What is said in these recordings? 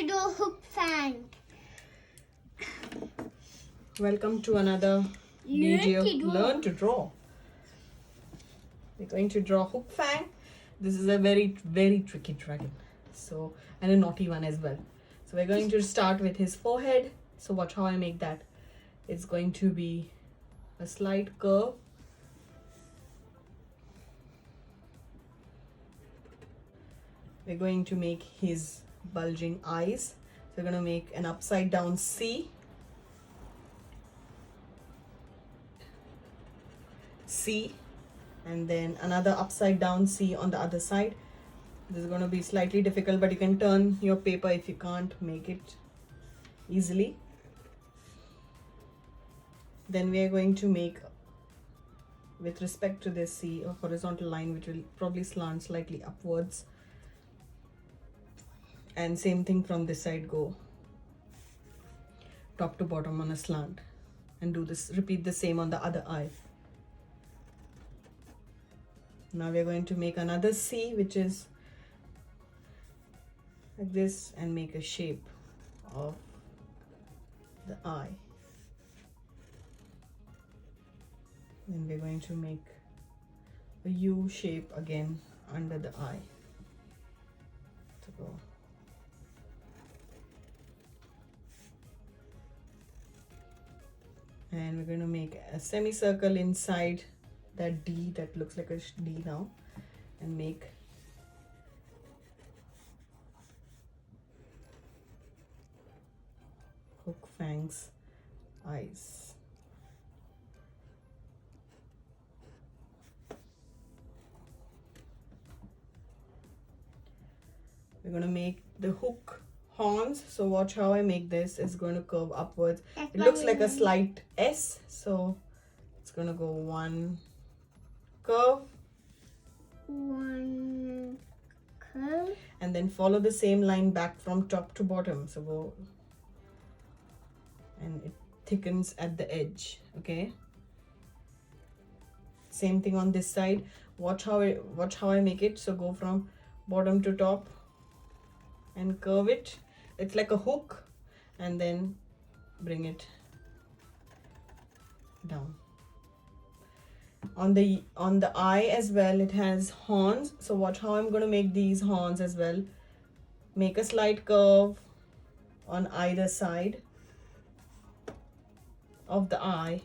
to do Hookfang. Welcome to another video. Learn to draw. We're going to draw Hookfang. This is a very tricky dragon. So, and a naughty one as well. So we're going to start with his forehead. So watch how I make that. It's going to be a slight curve. We're going to make his bulging eyes. So we're going to make an upside down C. C, and then another upside down C on the other side. This is going to be slightly difficult, but you can turn your paper if you can't make it easily. Then we are going to make, with respect to this C, a horizontal line which will probably slant slightly upwards. And same thing from this side, go top to bottom on a slant. And do this, repeat the same on the other eye. Now we're going to make another C, which is like this, and make a shape of the eye. Then we're going to make a U shape again under the eye. To go. And we're going to make a semicircle inside that D that looks like a D now, and make Hookfang's eyes. We're going to make the hook horns. So watch how I make this. It's going to curve upwards. It looks like a slight S, so it's going to go one curve, one curve, and then follow the same line back from top to bottom. So go, and it thickens at the edge. Okay, same thing on this side. Watch how I make it. So go from bottom to top and curve it. It's like a hook, and then bring it down. On the eye as well, it has horns. So watch how I'm going to make these horns as well. Make a slight curve on either side of the eye,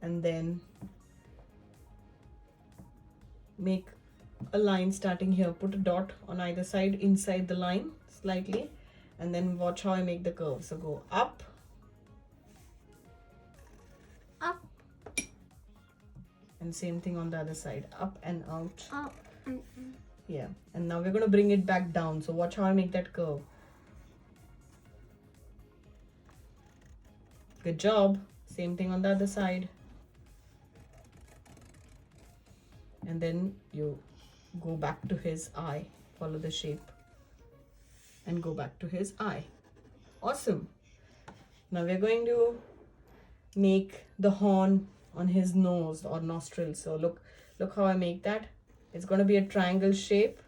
and then make a line starting here. Put a dot on either side inside the line slightly, and then watch how I make the curve. So go up, up, and same thing on the other side, up and out. up, and Yeah, and now we're going to bring it back down. So watch how I make that curve. Good job. Same thing on the other side. And then you go back to his eye. Follow the shape and go back to his eye. Awesome. Now we're going to make the horn on his nose or nostril. So look how I make that. It's going to be a triangle shape.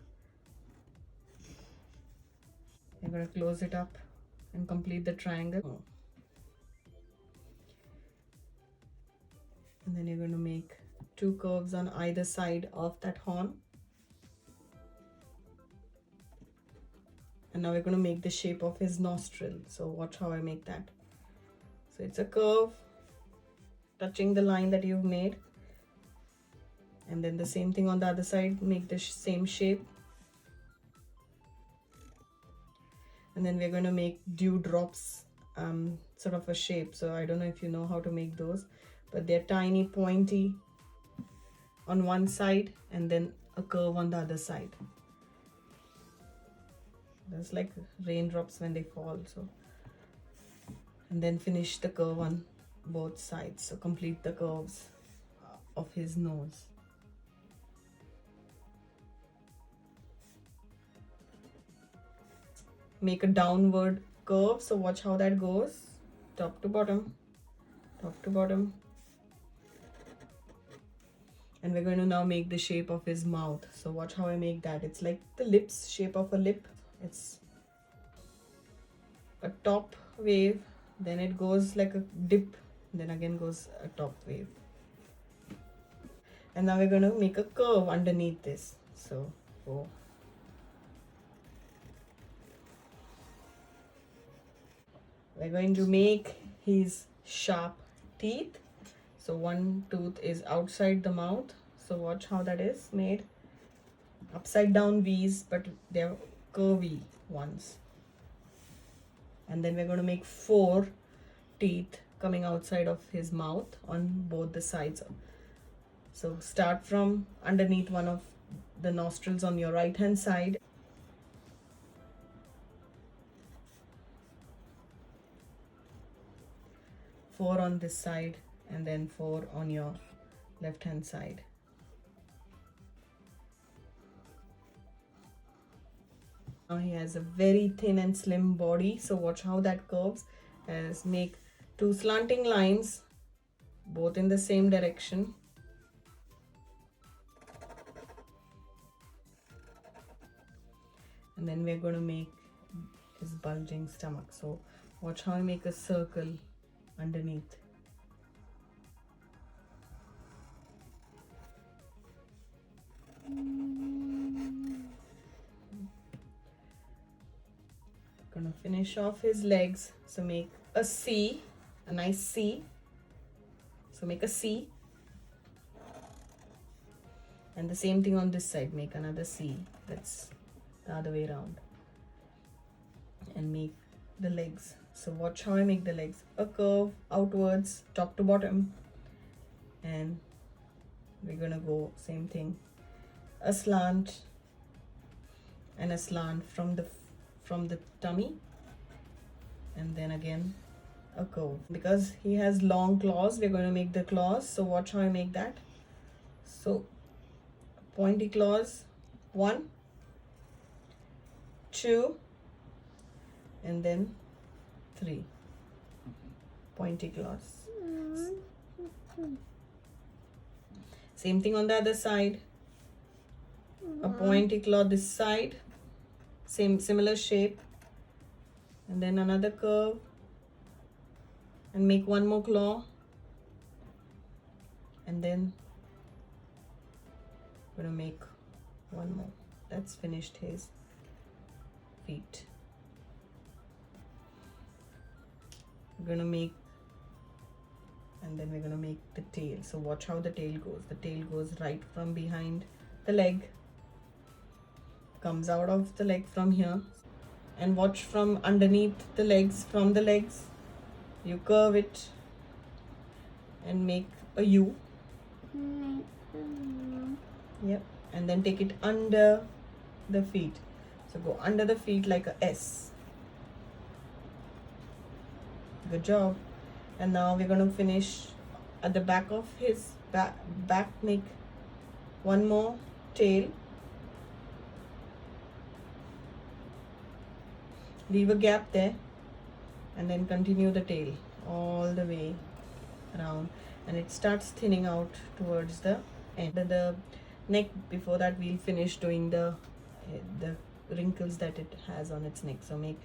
I'm going to close it up and complete the triangle. And then you're going to make two curves on either side of that horn. And now we're going to make the shape of his nostril. So watch how I make that. So it's a curve touching the line that you've made. And then the same thing on the other side, make the same shape. And then we're going to make dewdrops, sort of a shape. So I don't know if you know how to make those, but they're tiny, pointy on one side, and then a curve on the other side. That's like raindrops when they fall. So, and then finish the curve on both sides. So complete the curves of his nose. Make a downward curve. So watch how that goes. Top to bottom, top to bottom. And we're going to now make the shape of his mouth. So watch how I make that. It's like the lips, shape of a lip. It's a top wave, then it goes like a dip, then again goes a top wave. And now we're going to make a curve underneath this. So go. We're going to make his sharp teeth. So one tooth is outside the mouth. So watch how that is made. Upside down V's, but they're curvy ones. And then we're going to make 4 teeth coming outside of his mouth on both the sides. So start from underneath one of the nostrils on your right hand side. Four on this side and then 4 on your left hand side. Now he has a very thin and slim body, so watch how that curves. As make 2 slanting lines both in the same direction. And then we're going to make his bulging stomach. So watch how I make a circle underneath. Gonna finish off his legs. So make a C, a nice C. So make a C. And the same thing on this side, make another C. That's the other way around. And make the legs. So watch how I make the legs. A curve outwards, top to bottom. And we're gonna go same thing. A slant and a slant from the tummy. And then again a curve. Because he has long claws, we're going to make the claws. So watch how I make that. So pointy claws, 1, 2, and then 3 pointy claws. Same thing on the other side. A pointy claw this side, similar shape, and then another curve, and make 1 more claw, and then we're gonna make 1 more. That's finished his feet. We're gonna make, and then we're gonna make the tail. So watch how the tail goes. The tail goes right from behind the leg, comes out of the leg from here, and watch from underneath the legs. From the legs you curve it and make a U. Yep. And then take it under the feet. So go under the feet like a S. Good job. And now we're going to finish at the back of his back, make 1 more tail. Leave a gap there and then continue the tail all the way around, and it starts thinning out towards the end. The neck, before that we'll finish doing the wrinkles that it has on its neck. So make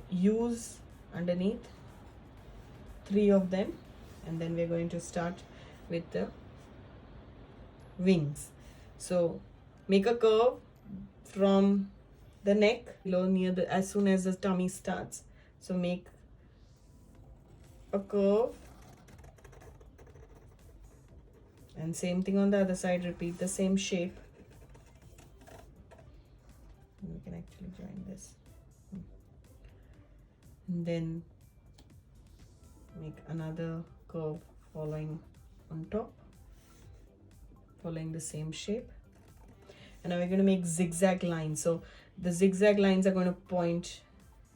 U's underneath, 3 of them, and then we're going to start with the wings. So make a curve from the neck below near the, as soon as the tummy starts. So make a curve, and same thing on the other side, repeat the same shape. We can actually join this, and then make another curve following on top, following the same shape. And now we're going to make zigzag lines. So the zigzag lines are going to point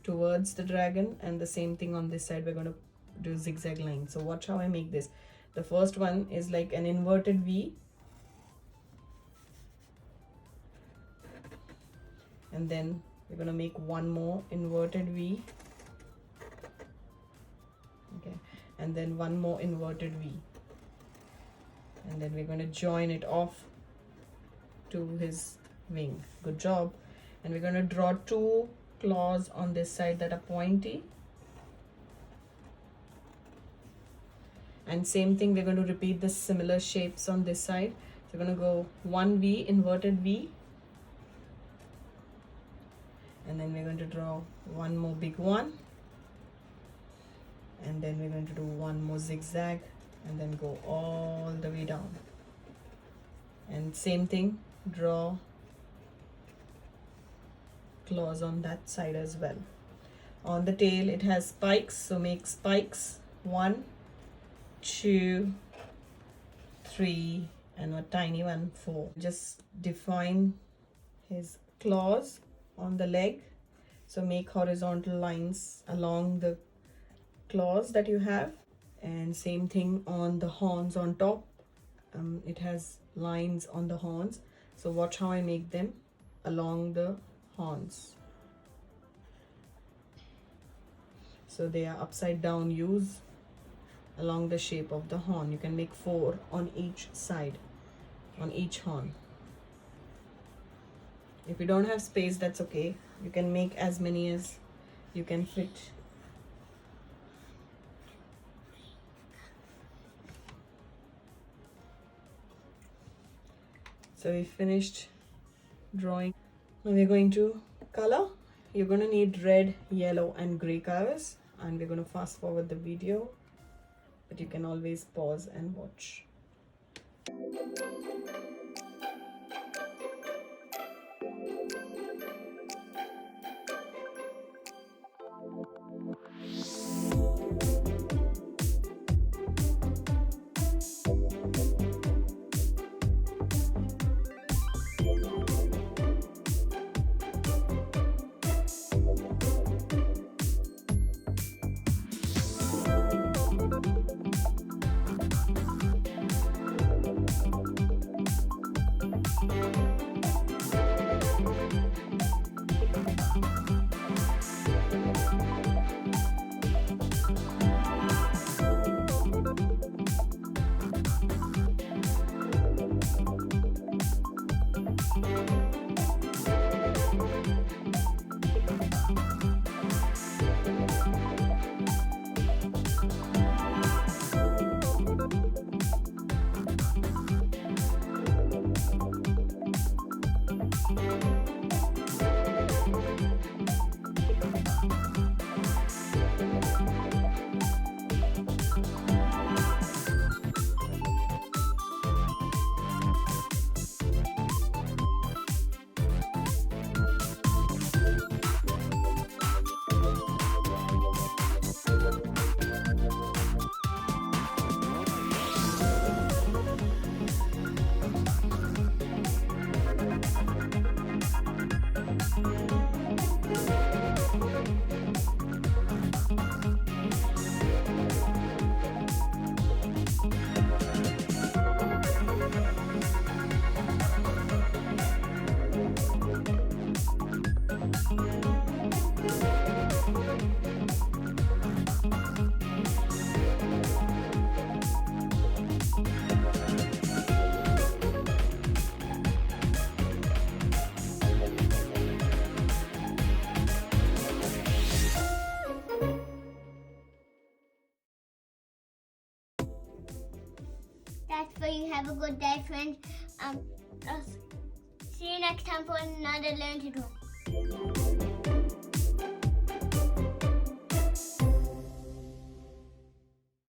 towards the dragon, and the same thing on this side, we're going to do zigzag lines. So watch how I make this. The first one is like an inverted V, and then we're going to make 1 more inverted V, okay, and then 1 more inverted V, and then we're going to join it off to his wing. Good job. And we're going to draw 2 claws on this side that are pointy, And same thing, we're going to repeat the similar shapes on this side. So we're going to go one V, inverted V, and then we're going to draw one more big one, and then we're going to do one more zigzag, and then go all the way down. And same thing, draw claws on that side as well. On the tail it has spikes, so make spikes 1, 2, 3, and a tiny one 4. Just define his claws on the leg, so make horizontal lines along the claws that you have. And same thing on the horns on top. It has lines on the horns, so watch how I make them along the horns. So they are upside down U's along the shape of the horn. You can make 4 on each side, on each horn. If you don't have space, that's okay. You can make as many as you can fit. So we finished drawing. Now we're going to color. You're going to need red, yellow, and gray colors. And we're going to fast forward the video, but you can always pause and watch. That's why you have a good day, friends. I'll see you next time for another Learn to Do.